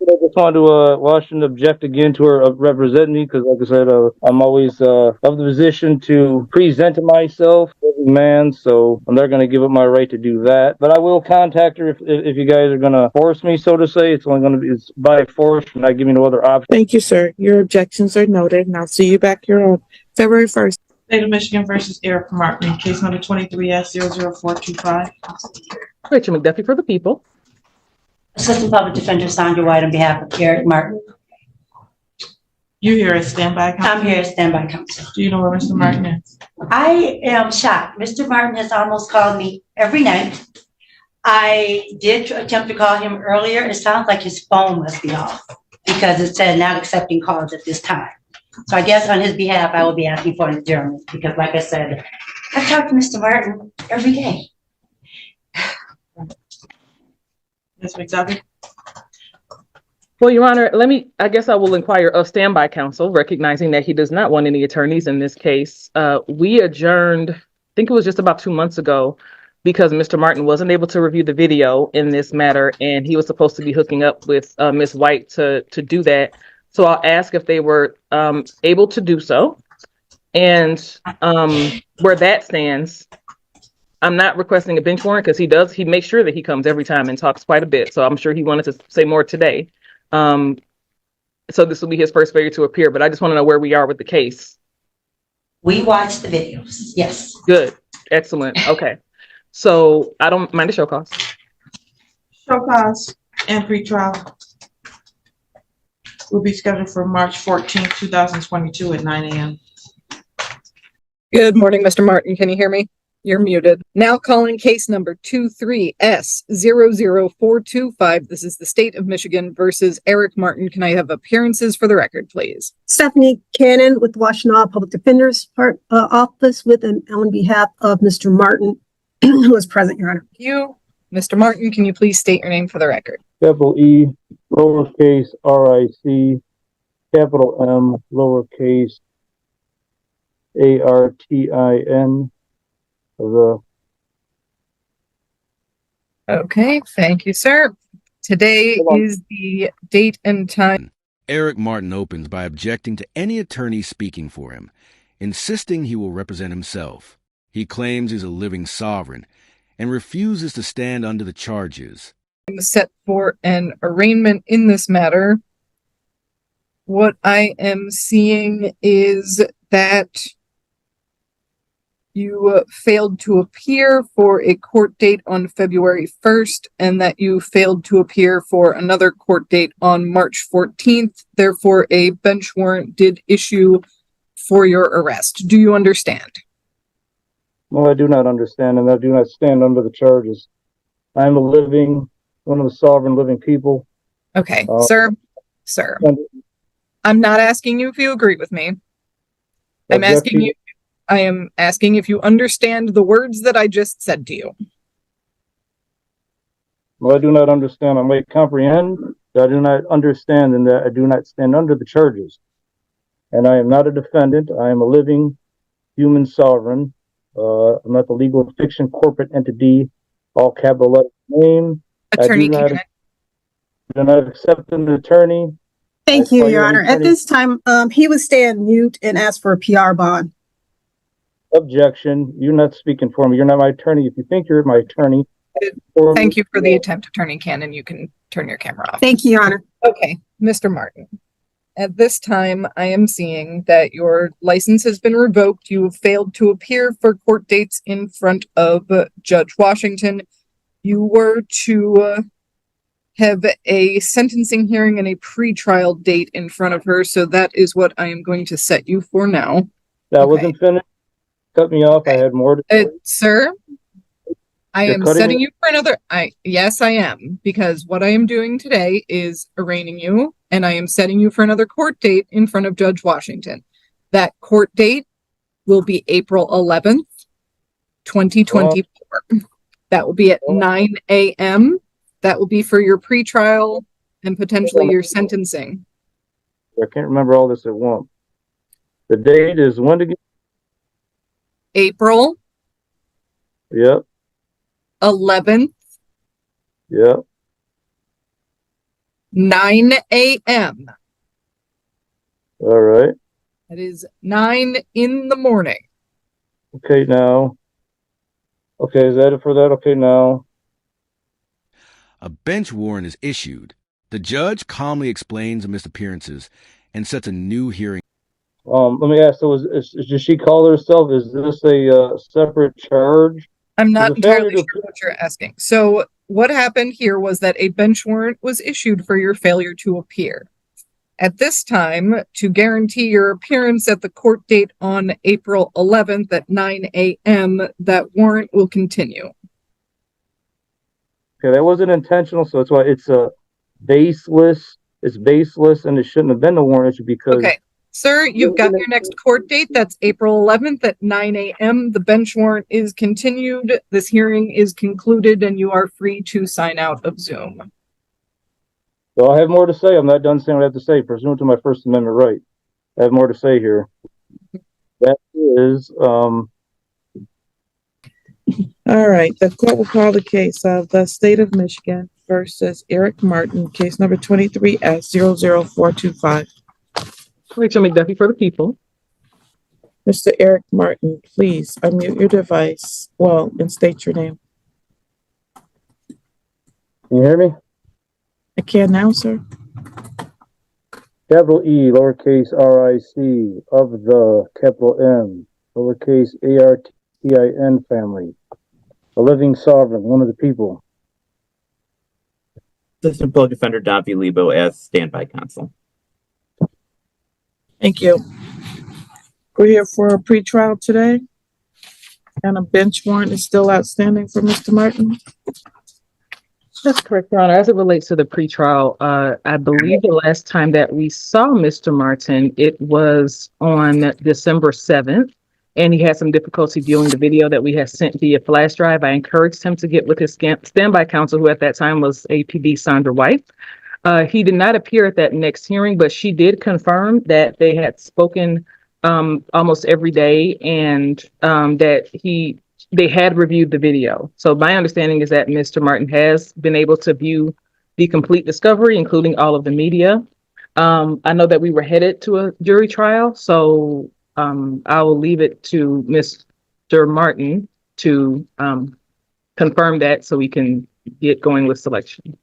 I just wanted to, well, I shouldn't object again to her representing me because, like I said, I'm always of the position to present myself as a man, so I'm not going to give up my right to do that. But I will contact her if you guys are going to force me, so to say. It's only going to be it's by force, and not give me no other option. Thank you, sir. Your objections are noted, and I'll see you back here on February 1st. State of Michigan versus Eric Martin, case number 23S00425. Rachel McDuffie for the people. Assistant Public Defender Sandra White on behalf of Eric Martin. You here as standby counsel? I'm here as standby counsel. Do you know where Mr. Martin is? I am shocked. Mr. Martin has almost called me every night. I did attempt to call him earlier. It sounds like his phone must be off because it said not accepting calls at this time. So I guess on his behalf, I will be asking for an adjournment because, like I said, I talk to Mr. Martin every day. Ms. McDuffie? Well, Your Honor, I guess I will inquire of standby counsel, recognizing that he does not want any attorneys in this case. We adjourned, I think it was just about 2 months ago, because Mr. Martin wasn't able to review the video in this matter, and he was supposed to be hooking up with Ms. White to do that. So I'll ask if they were able to do so. And where that stands, I'm not requesting a bench warrant because he makes sure that he comes every time and talks quite a bit. So I'm sure he wanted to say more today. So this will be his first failure to appear, but I just want to know where we are with the case. We watched the videos, yes. Good, excellent, okay. So I don't mind a show cause. Show cause and pretrial will be scheduled for March 14th, 2022 at 9 a.m. Good morning, Mr. Martin. Can you hear me? You're muted. Now calling case number 23S00425. This is the state of Michigan versus Eric Martin. Can I have appearances for the record, please? Stephanie Cannon with the Washtenaw Public Defender's Office with and on behalf of Mr. Martin, who is present, Your Honor. Thank you. Mr. Martin, can you please state your name for the record? Capital E, lowercase R-I-C, capital M, lowercase A-R-T-I-N. Okay, thank you, sir. Today is the date and time. Eric Martin opens by objecting to any attorney speaking for him, insisting he will represent himself. He claims he's a living sovereign and refuses to stand under the charges. I'm set for an arraignment in this matter. What I am seeing is that you failed to appear for a court date on February 1st, and that you failed to appear for another court date on March 14th. Therefore, a bench warrant did issue for your arrest. Do you understand? No, I do not understand, and I do not stand under the charges. I am one of the sovereign living people. Okay, sir, I'm not asking you if you agree with me. I am asking if you understand the words that I just said to you. Well, I do not understand. I might comprehend that I do not understand and that I do not stand under the charges. And I am not a defendant. I am a living human sovereign. I'm not the legal fiction corporate entity, all capital letter name. Attorney I do not accept an attorney. Thank you, Your Honor. At this time, he would stay on mute and ask for a PR bond. Objection. You're not speaking for me. You're not my attorney. If you think you're my attorney. Thank you for the attempt, Attorney Cannon. You can turn your camera off. Thank you, Your Honor. Okay, Mr. Martin. At this time, I am seeing that your license has been revoked. You have failed to appear for court dates in front of Judge Washington. You were to have a sentencing hearing and a pretrial date in front of her, so that is what I am going to set you for now. That wasn't finished. Cut me off. I had more to say. Sir, I am setting you for another. Yes, I am, because what I am doing today is arraigning you, and I am setting you for another court date in front of Judge Washington. That court date will be April 11th, 2024. That will be at 9 a.m. That will be for your pretrial and potentially your sentencing. I can't remember all this at once. The date is when again? April. Yep. 11th. Yep. 9 a.m. All right. That is 9 in the morning. Okay, now. Okay, is that it for that? Okay, now. A bench warrant is issued. The judge calmly explains the misappearances and sets a new hearing. Let me ask. So, does she call herself? Is this a separate charge? I'm not The failure entirely to sure what you're asking. So what happened here was that a bench warrant was issued for your failure to appear. At this time, to guarantee your appearance at the court date on April 11th at 9 a.m., that warrant will continue. Okay, that wasn't intentional, so that's why it's baseless. It's baseless, and it shouldn't have been a warrant issue because. Okay. Sir, you've got your next court date. That's April 11th at 9 a.m. The bench warrant is continued. This hearing is concluded, and you are free to sign out of Zoom. So I have more to say. I'm not done saying what I have to say. Pursuant to my First Amendment right, I have more to say here. That is, All right, the court will call the case of the State of Michigan versus Eric Martin, case number 23S00425. Rachel McDuffie for the people. Mr. Eric Martin, please unmute your device, and state your name. can you hear me? I can now, sir. Capital E, lowercase R-I-C, of the capital M, lowercase A-R-T-I-N family, a living sovereign, one of the people. Assistant Public Defender Davi Lebo as standby counsel. Thank you. We're here for a pretrial today, and a bench warrant is still outstanding for Mr. Martin. That's correct, Your Honor. As it relates to the pretrial, I believe the last time that we saw Mr. Martin, it was on December 7th, and he had some difficulty viewing the video that we had sent via flash drive. I encouraged him to get with his standby counsel, who at that time was APD Sandra White. He did not appear at that next hearing, but she did confirm that they had spoken almost every day and that they had reviewed the video. So my understanding is that Mr. Martin has been able to view the complete discovery, including all of the media. I know that we were headed to a jury trial, so I will leave it to Mr. Martin to confirm that so we can get going with selection.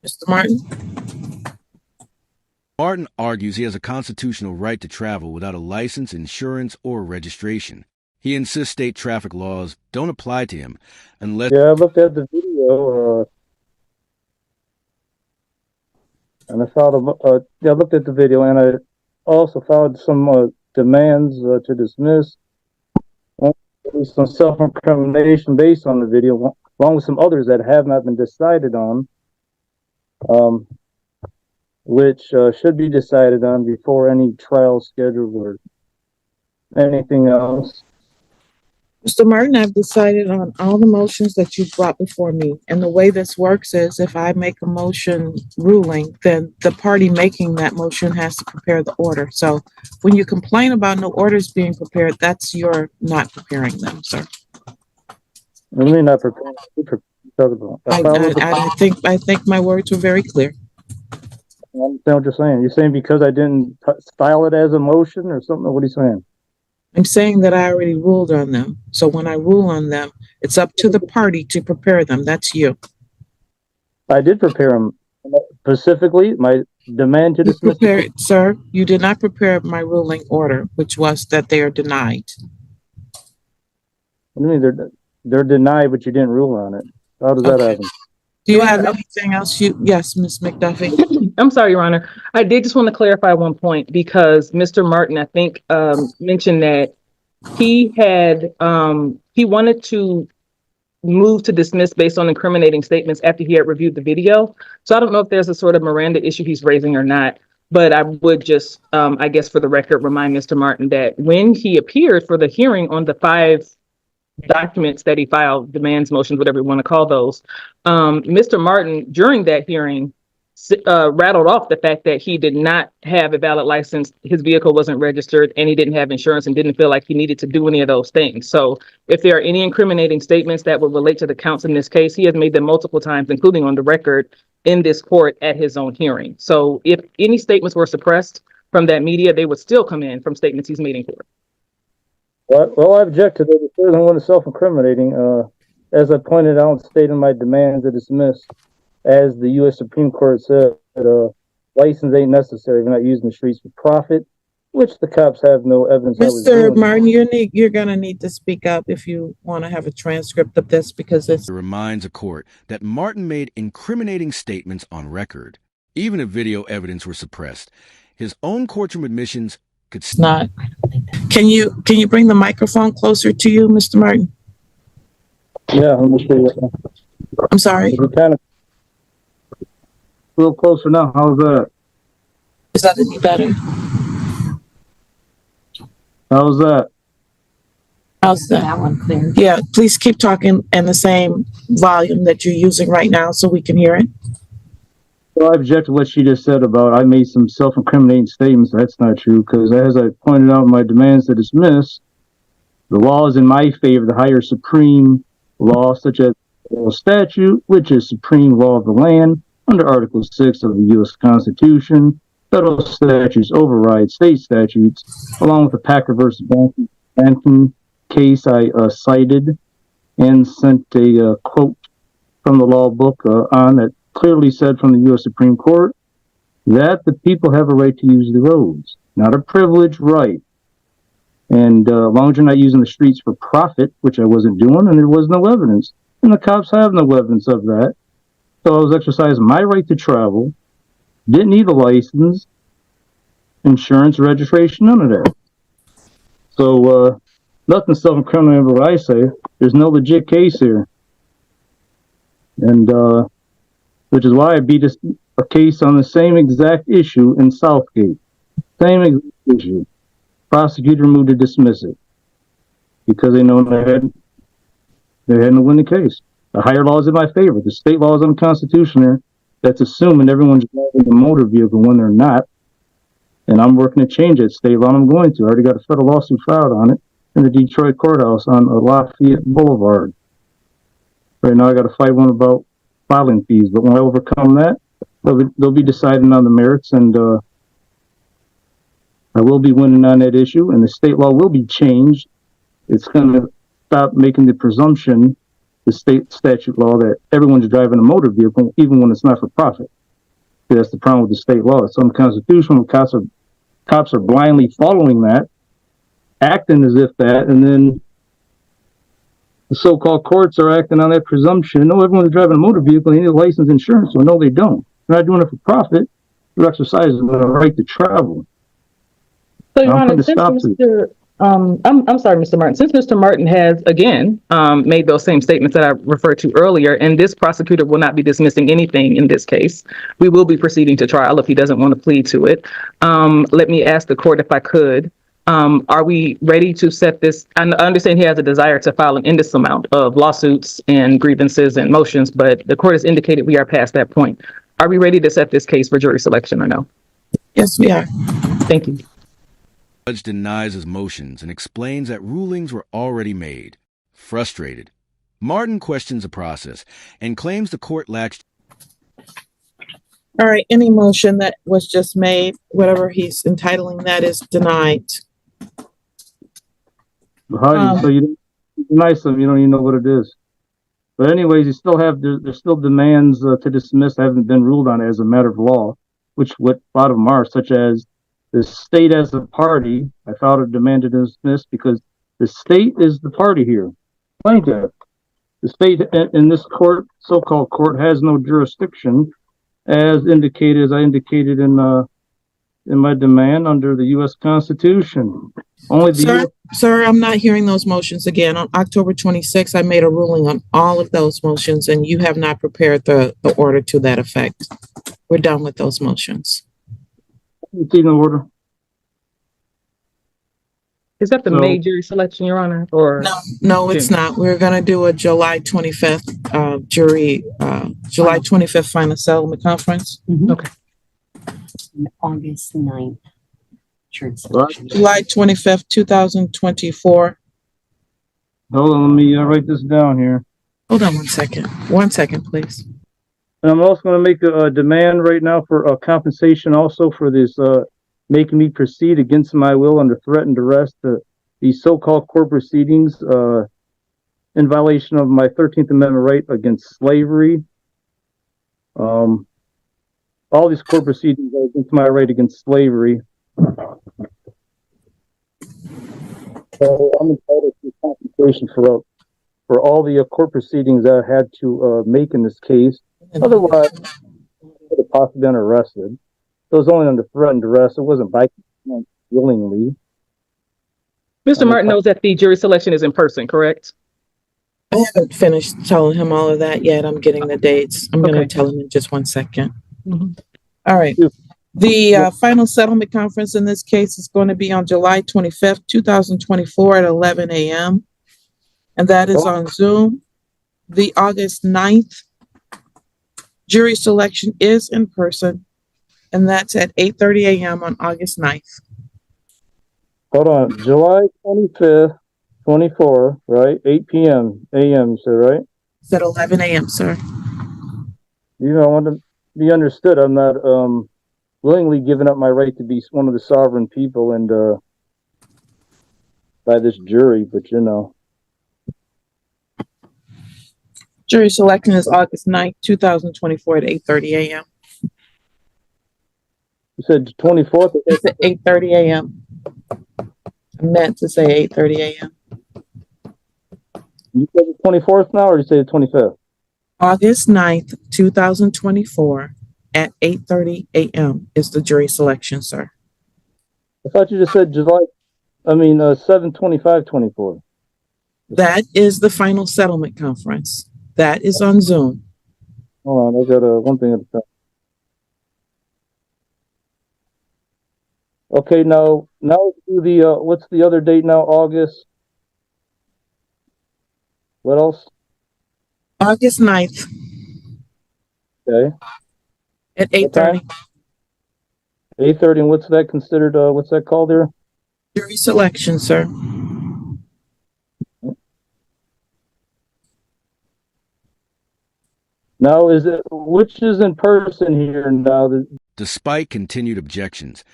Mr. Martin? Martin argues he has a constitutional right to travel without a license, insurance, or registration. He insists state traffic laws don't apply to him unless... Yeah, I looked at the video, and I looked at the video, and I also filed some demands to dismiss, some self-incrimination based on the video, along with some others that have not been decided on. Which should be decided on before any trial scheduled or anything else. Mr. Martin, I've decided on all the motions that you brought before me. And the way this works is if I make a motion ruling, then the party making that motion has to prepare the order. So when you complain about no orders being prepared, that's your not preparing them, sir. What do you mean not preparing? I think my words were very clear. I understand what you're saying. You're saying because I didn't style it as a motion or something? What are you saying? I'm saying that I already ruled on them. So when I rule on them, it's up to the party to prepare them. That's you. I did prepare them. Specifically, my demand to dismiss. Sir, you did not prepare my ruling order, which was that they are denied. What do you mean they're denied, but you didn't rule on it? How does that happen? Do you have anything else? Yes, Ms. McDuffie. I'm sorry, Your Honor. I did just want to clarify one point because Mr. Martin, I think, mentioned that he wanted to move to dismiss based on incriminating statements after he had reviewed the video. So I don't know if there's a sort of Miranda issue he's raising or not, but I would just, I guess for the record, remind Mr. Martin that when he appeared for the hearing on the 5 documents that he filed, demands, motions, whatever you want to call those, Mr. Martin, during that hearing, rattled off the fact that he did not have a valid license, his vehicle wasn't registered, and he didn't have insurance and didn't feel like he needed to do any of those things. So if there are any incriminating statements that would relate to the counts in this case, he has made them multiple times, including on the record in this court at his own hearing. So if any statements were suppressed from that media, they would still come in from statements he's made in court. Well, I object to the third one is self-incriminating. As I pointed out and stated in my demand to dismiss, as the U.S. Supreme Court said, license ain't necessary. We're not using the streets for profit, which the cops have no evidence. Mr. Martin, you're going to need to speak up if you want to have a transcript of this, because It reminds a court that Martin made incriminating statements on record. Even if video evidence were suppressed, his own courtroom admissions could not. Can you bring the microphone closer to you, Mr. Martin? Yeah, let me see. I'm sorry. We're kind of a little closer now. How's that? Is that any better? How's that? How's that? That one clear. Yeah, please keep talking in the same volume that you're using right now so we can hear it. Well, I object to what she just said about I made some self-incriminating statements. That's not true, because as I pointed out in my demands to dismiss, the law is in my favor, the higher supreme law, such as the statute, which is supreme law of the land under Article 6 of the U.S. Constitution. Federal statutes override state statutes, along with the Packer versus Banton case I cited and sent a quote from the law book on that clearly said from the U.S. Supreme Court that the people have a right to use the roads, not a privileged right. And as long as you're not using the streets for profit, which I wasn't doing, and there was no evidence, and the cops have no evidence of that. So I was exercising my right to travel, didn't need a license, insurance, registration, none of that. So nothing self-incriminating about what I say. There's no legit case here. And which is why I beat a case on the same exact issue in Southgate. Same exact issue. Prosecutor moved to dismiss it because they know they hadn't to win the case. The higher law is in my favor. The state law is unconstitutional. That's assuming everyone's driving a motor vehicle when they're not. And I'm working to change that state law, and I'm going to. I already got a federal lawsuit filed on it in the Detroit courthouse on Lafayette Boulevard. Right now I got to fight one about filing fees, but when I overcome that, they'll be deciding on the merits, and I will be winning on that issue, and the state law will be changed. It's going to stop making the presumption, the state statute law, that everyone's driving a motor vehicle, even when it's not for profit. That's the problem with the state law. It's unconstitutional. Cops are blindly following that, acting as if that, and then the so-called courts are acting on that presumption. No, everyone's driving a motor vehicle, they need a license, insurance. So no, they don't. They're not doing it for profit. They're exercising the right to travel. So, Your Honor, since I'm sorry, Mr. Martin. Since Mr. Martin has again made those same statements that I referred to earlier, and this prosecutor will not be dismissing anything in this case, we will be proceeding to trial if he doesn't want to plead to it. Let me ask the court if I could. Are we ready to set this? I understand he has a desire to file an endless amount of lawsuits and grievances and motions, but the court has indicated we are past that point. Are we ready to set this case for jury selection or no? Yes, we are. Thank you. The judge denies his motions and explains that rulings were already made. Frustrated, Martin questions the process and claims the court latched. All right, any motion that was just made, whatever he's entitling that, is denied. So you deny something, you don't even know what it is. But anyways, you still have, there's still demands to dismiss haven't been ruled on as a matter of law, which what a lot of them are, such as the state as a party. I filed a demand to dismiss because the state is the party here. Plaintiff. The state in this court, so-called court, has no jurisdiction, as I indicated in my demand under the U.S. Constitution. Only the Sir, I'm not hearing those motions again. On October 26th, I made a ruling on all of those motions, and you have not prepared the order to that effect. We're done with those motions. It's in order. Is that the So- May jury selection, Your Honor, or? No, it's not. We're gonna do a July 25th, July 25th final settlement conference. Okay. August 9th. Jury Right. selection. July 25th, 2024. Hold on, let me write this down here. Hold on 1 second. 1 second, please. And I'm also going to make a demand right now for compensation also for this making me proceed against my will under threat and duress to these so-called court proceedings in violation of my 13th Amendment right against slavery. All these court proceedings are against my right against slavery. So I'm entitled to compensation for all the court proceedings that I had to make in this case. Otherwise, I could have possibly been arrested. It was only under threat and duress. It wasn't by consent willingly. Mr. Martin knows that the jury selection is in person, correct? I haven't finished telling him all of that yet. I'm getting the dates. I'm gonna Okay. tell him in just 1 second. Mhm. All right. The final settlement conference in this case is going to be on July 25th, 2024 at 11 a.m. And that is on Zoom. The August 9th jury selection is in person, and that's at 8:30 a.m. on August 9th. Hold on. July 25th, 24, right? 8 p.m. a.m. You said, right? It's at 11 a.m., sir. You know, I want to be understood. I'm not willingly giving up my right to be one of the sovereign people and by this jury, but you know. Jury selection is August 9th, 2024 at 8:30 a.m. You said 24th? It's at 8:30 a.m. I meant to say 8:30 a.m. You said the 24th now, or you say the 25th? August 9th, 2024 at 8:30 a.m. is the jury selection, sir. I thought you just said 7/25/24. That is the final settlement conference. That is on Zoom. Hold on, I got one thing at a time. Okay, now let's do the what's the other date now? August. What else? August 9th Okay, at What time? 8:30. 8:30. And what's that considered? What's that called there? Jury selection, sir. Now, which is in person here now? Despite continued objections,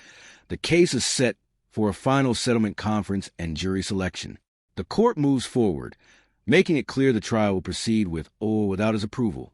the case is set for a final settlement conference and jury selection. The court moves forward, making it clear the trial will proceed with or without his approval.